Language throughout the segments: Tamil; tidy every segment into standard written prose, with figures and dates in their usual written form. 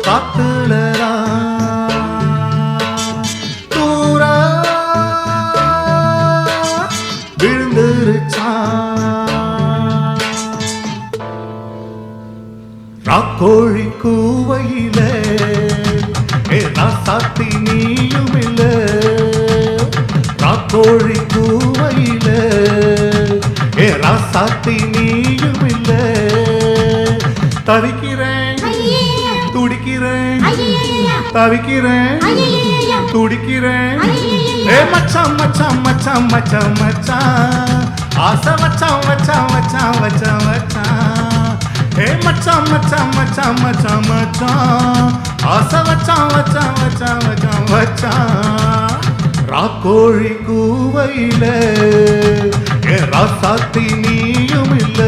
காத்துலரா தூரா விழுந்துருச்சா ராக்கோழி கூவையில ராசாத்தி நீயும் இல்ல ராக்கோழி கூவையில ராசாத்தி நீயும் இல்ல தவிக்கிறேன் துடிக்கிறேன் தவிக்கிறேன் துடிக்கிறேன் மச்சான் மச்சான் மச்சான் மச்சான் மச்சான் ஆசை மச்சான் மச்சான் மச்சான் மச்சான் மச்சான் மச்சான் மச்சான் மச்சான் மச்சான் மச்சான் ஆசை மச்சான் மச்சான் மச்சான் மச்சான் மச்சான் ராக்கோழி கூவையில ராசாத்தி நீயும் இல்ல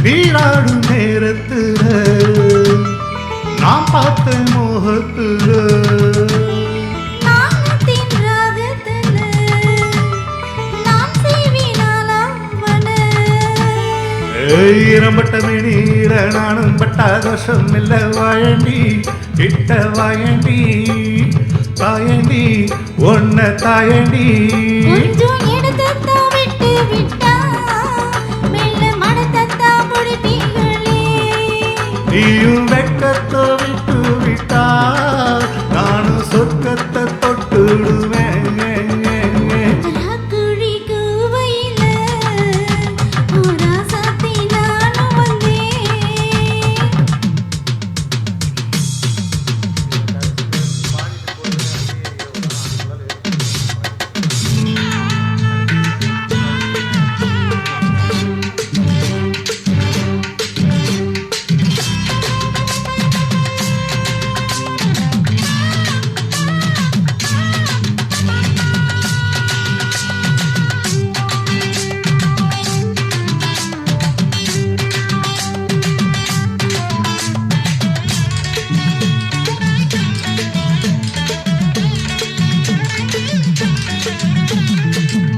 நீராடும் நேரத்துல நான் பார்த்த மோகத்துல ஈரம்பட்ட மீனீர நானும் பட்டா தோஷம் இல்ல வாயண்டி கிட்ட வாயண்டி தாயண்டி ஒன்ன தாயண்டி நீயும் வெக்கத்தை விட்டு விட்டா நானும் சொர்க்கத்தை தொட்டுடுவேன்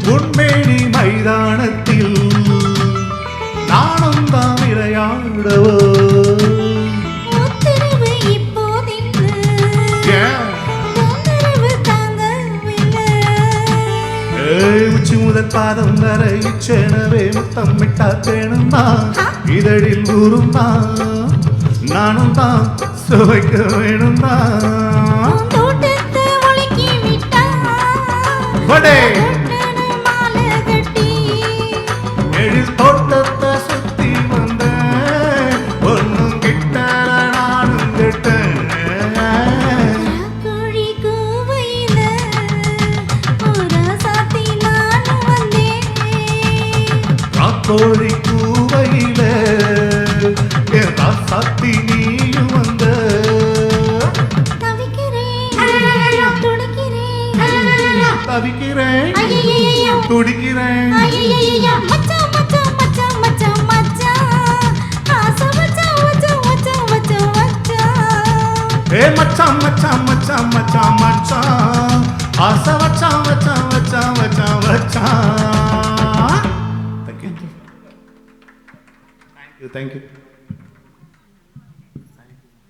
உன்மேனி மைதானத்தில் நானும் தான் விளையாடவோ உச்சி முதல் பாதம் வரை இச்செனவே முத்தம் விட்டா தேனும் தான் இதழில் ஊரும் தான் நானும் தான் சுவைக்க வேணும் தான் தோட்டத்தை சுத்தி வந்த ஒன்னும் கிட்ட நானும் கிட்டேன் ராக்கோழி கூவையில ராசாத்தி நீயும் வந்த தவிக்கிறேன் துடிக்கிறேன் மச்சான் மச்சான் மச்சான் மச்சான் மச்சான் ஆசை மச்சான் மச்சான் மச்சான் மச்சான் மச்சான். Thank you.